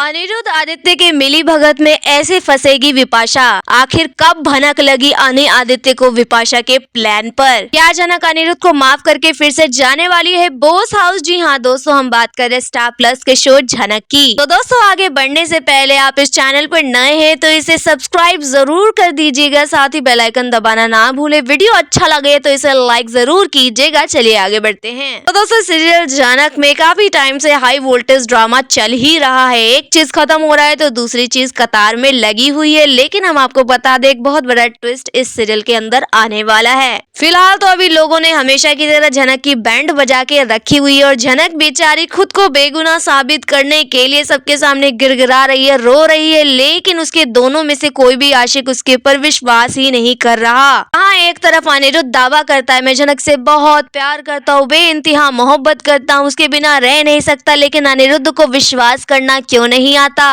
अनिरुद्ध आदित्य के मिली भगत में ऐसे फंसेगी विपाशा। आखिर कब भनक लगी आदित्य को विपाशा के प्लान पर? क्या जनक अनिरुद्ध को माफ करके फिर से जाने वाली है बोस हाउस? जी हाँ दोस्तों, हम बात कर रहे स्टार प्लस के शो झनक की। तो दोस्तों, आगे बढ़ने से पहले आप इस चैनल पर नए हैं तो इसे सब्सक्राइब जरूर कर दीजिएगा, साथ ही बेल आइकन दबाना ना भूले। वीडियो अच्छा लगे तो इसे लाइक जरूर कीजिएगा। चलिए आगे बढ़ते हैं। तो दोस्तों, सीरियल झनक में काफी टाइम से हाई वोल्टेज ड्रामा चल ही रहा है। एक चीज खत्म हो रहा है तो दूसरी चीज कतार में लगी हुई है। लेकिन हम आपको बता दें, एक बहुत बड़ा ट्विस्ट इस सीरियल के अंदर आने वाला है। फिलहाल तो अभी लोगों ने हमेशा की तरह झनक की बैंड बजा के रखी हुई है और झनक बेचारी खुद को बेगुनाह साबित करने के लिए सबके सामने गिड़गिड़ा रही है, रो रही है। लेकिन उसके दोनों में से कोई भी आशिक उसके ऊपर विश्वास ही नहीं कर रहा। हाँ, एक तरफ अनिरुद्ध दावा करता है, मैं झनक से बहुत प्यार करता हूँ, बेइंतहा मोहब्बत करता हूँ, उसके बिना रह नहीं सकता। लेकिन अनिरुद्ध को विश्वास करना क्यों नहीं आता?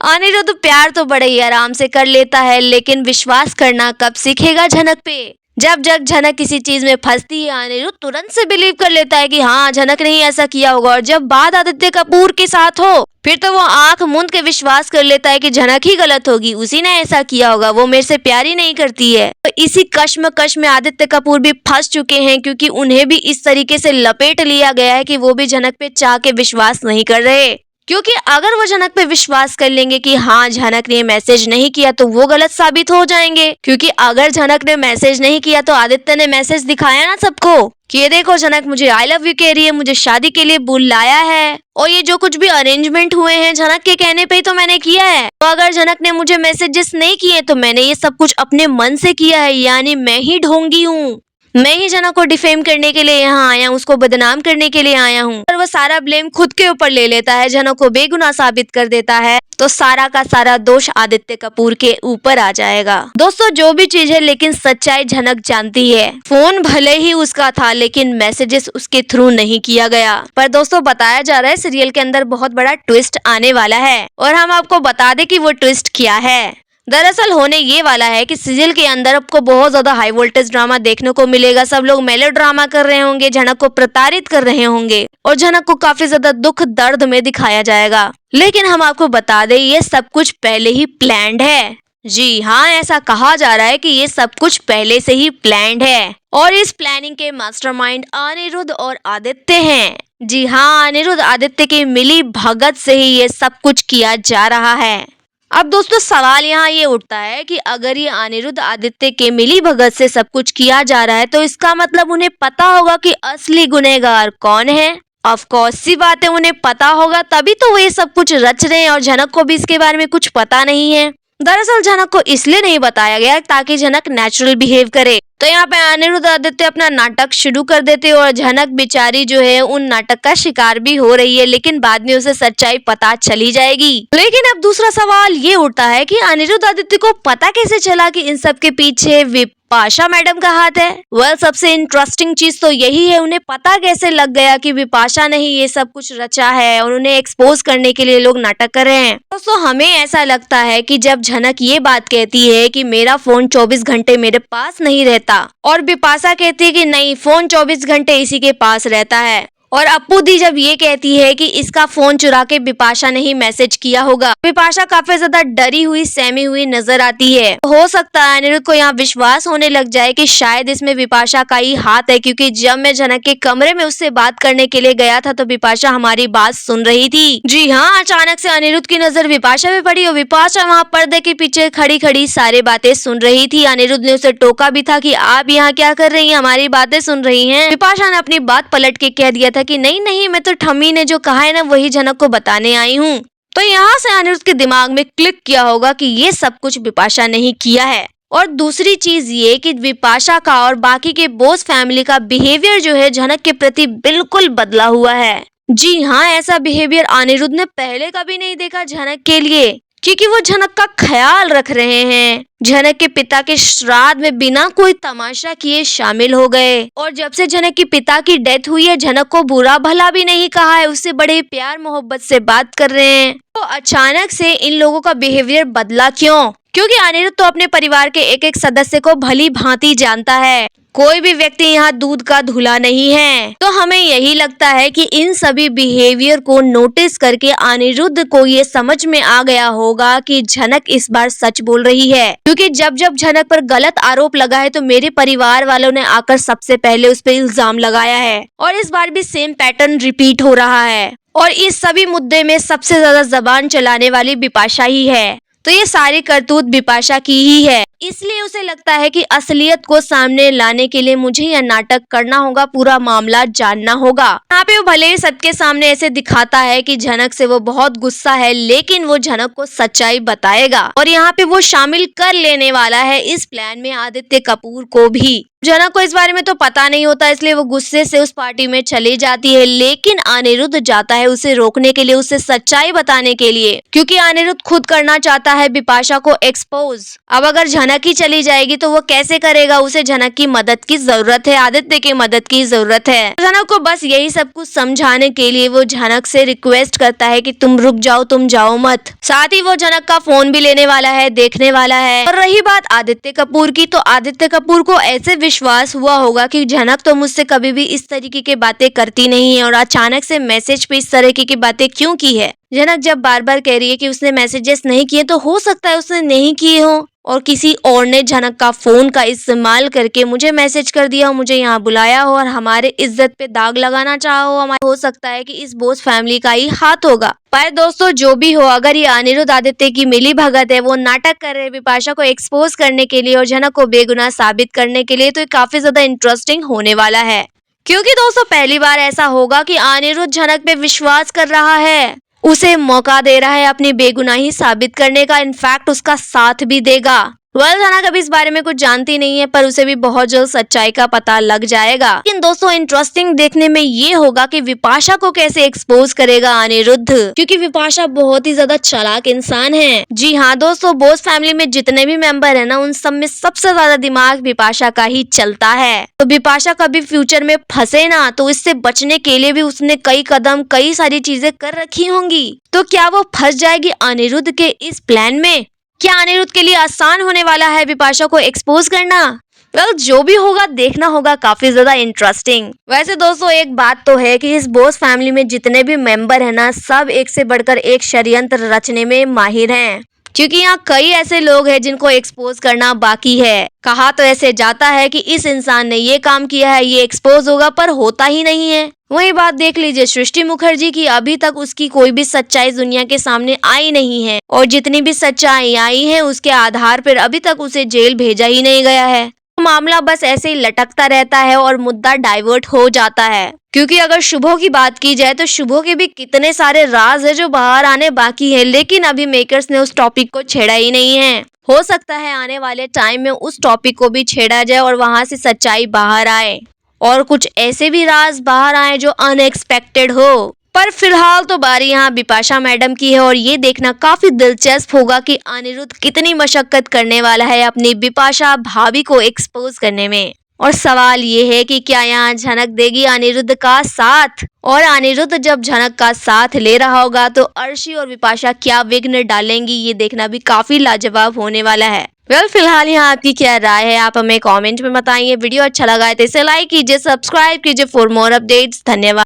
अनिरुद्ध प्यार तो बड़े ही आराम से कर लेता है, लेकिन विश्वास करना कब सीखेगा झनक पे? जब झनक किसी चीज में फंसती है, अनिरुद्ध तुरंत से बिलीव कर लेता है कि हाँ, झनक ने ही ऐसा किया होगा। और जब बात आदित्य कपूर के साथ हो, फिर तो वो आंख मूंद के विश्वास कर लेता है कि झनक ही गलत होगी, उसी ने ऐसा किया होगा, वो मेरे से प्यार ही नहीं करती है। तो इसी कश्मकश में आदित्य कपूर भी फंस चुके हैं, क्योंकि उन्हें भी इस तरीके से लपेट लिया गया है कि वो भी झनक पे चाह के विश्वास नहीं कर रहे। क्योंकि अगर वो झनक पे विश्वास कर लेंगे कि हाँ, झनक ने मैसेज नहीं किया, तो वो गलत साबित हो जाएंगे। क्योंकि अगर झनक ने मैसेज नहीं किया तो आदित्य ने मैसेज दिखाया ना सबको कि ये देखो, झनक मुझे आई लव यू कह रही है, मुझे शादी के लिए बुलाया है, और ये जो कुछ भी अरेंजमेंट हुए हैं झनक के कहने पे ही तो मैंने किया है। तो अगर झनक ने मुझे मैसेजेस नहीं किए तो मैंने ये सब कुछ अपने मन से किया है, यानी मैं ही ढोंगी हूँ, मैं ही झनक को डिफेम करने के लिए यहाँ आया हूँ, उसको बदनाम करने के लिए आया हूँ। और वो सारा ब्लेम खुद के ऊपर ले लेता है, झनक को बेगुनाह साबित कर देता है, तो सारा का सारा दोष आदित्य कपूर के ऊपर आ जाएगा। दोस्तों, जो भी चीज है, लेकिन सच्चाई झनक जानती है। फोन भले ही उसका था, लेकिन मैसेजेस उसके थ्रू नहीं किया गया। पर दोस्तों, बताया जा रहा है सीरियल के अंदर बहुत बड़ा ट्विस्ट आने वाला है, और हम आपको बता दें कि वो ट्विस्ट क्या है। दरअसल होने ये वाला है कि सीरियल के अंदर आपको बहुत ज्यादा हाई वोल्टेज ड्रामा देखने को मिलेगा। सब लोग मेलो ड्रामा कर रहे होंगे, झनक को प्रताड़ित कर रहे होंगे, और झनक को काफी ज्यादा दुख दर्द में दिखाया जाएगा। लेकिन हम आपको बता दें, ये सब कुछ पहले ही प्लान्ड है। जी हाँ, ऐसा कहा जा रहा है कि ये सब कुछ पहले से ही प्लान्ड है, और इस प्लानिंग के मास्टरमाइंड अनिरुद्ध और आदित्य हैं। जी हाँ, अनिरुद्ध आदित्य की मिली भगत से ही ये सब कुछ किया जा रहा है। अब दोस्तों, सवाल यहाँ ये उठता है कि अगर ये अनिरुद्ध आदित्य के मिली भगत से सब कुछ किया जा रहा है, तो इसका मतलब उन्हें पता होगा कि असली गुनहगार कौन है। ऑफ कोर्स सी बात है, उन्हें पता होगा, तभी तो वो ये सब कुछ रच रहे हैं, और झनक को भी इसके बारे में कुछ पता नहीं है। दरअसल झनक को इसलिए नहीं बताया गया ताकि झनक नेचुरल बिहेव करे। तो यहाँ पे अनिरुद्ध आदित्य अपना नाटक शुरू कर देते और झनक बेचारी जो है उन नाटक का शिकार भी हो रही है, लेकिन बाद में उसे सच्चाई पता चली जाएगी। लेकिन अब दूसरा सवाल ये उठता है कि अनिरुद्ध आदित्य को पता कैसे चला कि इन सब के पीछे विपाशा मैडम का हाथ है। वह सबसे इंटरेस्टिंग चीज तो यही है, उन्हें पता कैसे लग गया कि विपाशा ने ही ये सब कुछ रचा है, और उन्हें एक्सपोज करने के लिए लोग नाटक कर रहे हैं। दोस्तों, हमें ऐसा लगता है कि जब झनक ये बात कहती है कि मेरा फोन 24 घंटे मेरे पास नहीं रहता, और विपाशा कहती है कि नहीं, फोन 24 घंटे इसी के पास रहता है, और अप्पू दी जब ये कहती है कि इसका फोन चुरा के विपाशा ने ही मैसेज किया होगा, विपाशा काफी ज्यादा डरी हुई सहमी हुई नजर आती है। हो सकता है अनिरुद्ध को यहाँ विश्वास होने लग जाए कि शायद इसमें विपाशा का ही हाथ है, क्योंकि जब मैं झनक के कमरे में उससे बात करने के लिए गया था तो विपाशा हमारी बात सुन रही थी। जी हाँ, अचानक से अनिरुद्ध की नजर विपाशा पे पड़ी और विपाशा वहाँ पर्दे के पीछे खड़ी खड़ी सारी बातें सुन रही थी। अनिरुद्ध ने उसे टोका भी था कि आप यहाँ क्या कर रही हैं, हमारी बातें सुन रही हैं। विपाशा ने अपनी बात पलट के कह दिया था कि नहीं नहीं, मैं तो ठम्मी ने जो कहा है ना, वही झनक को बताने आई हूँ। तो यहाँ से अनिरुद्ध के दिमाग में क्लिक किया होगा कि ये सब कुछ विपाशा ने ही किया है। और दूसरी चीज ये कि विपाशा का और बाकी के बोस फैमिली का बिहेवियर जो है झनक के प्रति बिल्कुल बदला हुआ है। जी हाँ, ऐसा बिहेवियर अनिरुद्ध ने पहले कभी नहीं देखा झनक के लिए, क्योंकि वो झनक का ख्याल रख रहे हैं। झनक के पिता के श्राद्ध में बिना कोई तमाशा किए शामिल हो गए, और जब से झनक के पिता की डेथ हुई है, झनक को बुरा भला भी नहीं कहा है, उससे बड़े प्यार मोहब्बत से बात कर रहे हैं। तो अचानक से इन लोगों का बिहेवियर बदला क्यों? क्योंकि अनिरुद्ध तो अपने परिवार के एक एक सदस्य को भली भांति जानता है। कोई भी व्यक्ति यहाँ दूध का धुला नहीं है। तो हमें यही लगता है कि इन सभी बिहेवियर को नोटिस करके अनिरुद्ध को ये समझ में आ गया होगा कि झनक इस बार सच बोल रही है, क्योंकि जब जब झनक पर गलत आरोप लगा है तो मेरे परिवार वालों ने आकर सबसे पहले उस पर इल्जाम लगाया है और इस बार भी सेम पैटर्न रिपीट हो रहा है और इस सभी मुद्दे में सबसे ज्यादा जबान चलाने वाली बिपाशा ही है। तो ये सारी करतूत बिपाशा की ही है, इसलिए उसे लगता है कि असलियत को सामने लाने के लिए मुझे यह नाटक करना होगा, पूरा मामला जानना होगा। यहाँ पे वो भले ही सबके सामने ऐसे दिखाता है कि झनक से वो बहुत गुस्सा है, लेकिन वो झनक को सच्चाई बताएगा और यहाँ पे वो शामिल कर लेने वाला है इस प्लान में आदित्य कपूर को भी। झनक को इस बारे में तो पता नहीं होता, इसलिए वो गुस्से से उस पार्टी में चली जाती है, लेकिन अनिरुद्ध जाता है उसे रोकने के लिए, उसे सच्चाई बताने के लिए, क्योंकि अनिरुद्ध खुद करना चाहता है बिपाशा को एक्सपोज। अब अगर झनक ही चली जाएगी तो वो कैसे करेगा, उसे झनक की मदद की जरूरत है, आदित्य की मदद की जरूरत है। झनक को बस यही सब कुछ समझाने के लिए वो झनक से रिक्वेस्ट करता है कि तुम रुक जाओ, तुम जाओ मत। साथ ही वो झनक का फोन भी लेने वाला है, देखने वाला है। और रही बात आदित्य कपूर की, तो आदित्य कपूर को ऐसे विश्वास हुआ होगा कि झनक तो मुझसे कभी भी इस तरीके की बातें करती नहीं है और अचानक से मैसेज पे इस तरीके की बातें क्यों की है। झनक जब बार बार कह रही है कि उसने मैसेजेस नहीं किए, तो हो सकता है उसने नहीं किए हो और किसी और ने झनक का फोन का इस्तेमाल करके मुझे मैसेज कर दिया हो, मुझे यहाँ बुलाया हो और हमारे इज्जत पे दाग लगाना चाहा हो। हमारा हो सकता है कि इस बोस फैमिली का ही हाथ होगा। पर दोस्तों जो भी हो, अगर ये अनिरुद्ध आदित्य की मिली भगत है, वो नाटक कर रहे बिपाशा को एक्सपोज करने के लिए और झनक को बेगुनाह साबित करने के लिए, तो ये काफी ज्यादा इंटरेस्टिंग होने वाला है। क्योंकि दोस्तों पहली बार ऐसा होगा कि अनिरुद्ध झनक पे विश्वास कर रहा है, उसे मौका दे रहा है अपनी बेगुनाही साबित करने का, इनफैक्ट उसका साथ भी देगा। झनक अभी इस बारे में कुछ जानती नहीं है, पर उसे भी बहुत जल्द सच्चाई का पता लग जाएगा। लेकिन दोस्तों इंटरेस्टिंग देखने में ये होगा कि बिपाशा को कैसे एक्सपोज करेगा अनिरुद्ध, क्योंकि बिपाशा बहुत ही ज्यादा चालाक इंसान है। जी हाँ दोस्तों, बोस फैमिली में जितने भी मेंबर है ना, उन सब में सबसे ज्यादा दिमाग बिपाशा का ही चलता है। तो बिपाशा कभी फ्यूचर में फंसे ना, तो इससे बचने के लिए भी उसने कई कदम, कई सारी चीजें कर रखी होंगी। तो क्या वो फंस जाएगी अनिरुद्ध के इस प्लान में? क्या अनिरुद्ध के लिए आसान होने वाला है बिपाशा को एक्सपोज करना? जो भी होगा देखना होगा, काफी ज्यादा इंटरेस्टिंग। वैसे दोस्तों एक बात तो है कि इस बोस फैमिली में जितने भी मेंबर है ना, सब एक से बढ़कर एक षड्यंत्र रचने में माहिर हैं, क्योंकि यहाँ कई ऐसे लोग हैं जिनको एक्सपोज करना बाकी है। कहा तो ऐसे जाता है कि इस इंसान ने ये काम किया है, ये एक्सपोज होगा, पर होता ही नहीं है। वही बात देख लीजिए सृष्टि मुखर्जी की, अभी तक उसकी कोई भी सच्चाई दुनिया के सामने आई नहीं है और जितनी भी सच्चाई आई है उसके आधार पर अभी तक उसे जेल भेजा ही नहीं गया है। मामला बस ऐसे ही लटकता रहता है और मुद्दा डाइवर्ट हो जाता है। क्योंकि अगर शुभो की बात की जाए तो शुभो के भी कितने सारे राज है जो बाहर आने बाकी है, लेकिन अभी मेकर्स ने उस टॉपिक को छेड़ा ही नहीं है। हो सकता है आने वाले टाइम में उस टॉपिक को भी छेड़ा जाए और वहां से सच्चाई बाहर आए और कुछ ऐसे भी राज बाहर आए जो अनएक्सपेक्टेड हो। पर फिलहाल तो बारी यहाँ बिपाशा मैडम की है और ये देखना काफी दिलचस्प होगा कि अनिरुद्ध कितनी मशक्कत करने वाला है अपनी बिपाशा भाभी को एक्सपोज करने में। और सवाल ये है कि क्या यहाँ झनक देगी अनिरुद्ध का साथ, और अनिरुद्ध जब झनक का साथ ले रहा होगा तो अर्शी और बिपाशा क्या विघ्न डालेंगी, ये देखना भी काफी लाजवाब होने वाला है। फिलहाल यहाँ आपकी क्या राय है, आप हमें कमेंट में बताइए। वीडियो अच्छा लगा है तो इसे लाइक कीजिए, सब्सक्राइब कीजिए फॉर मोर अपडेट्स। धन्यवाद।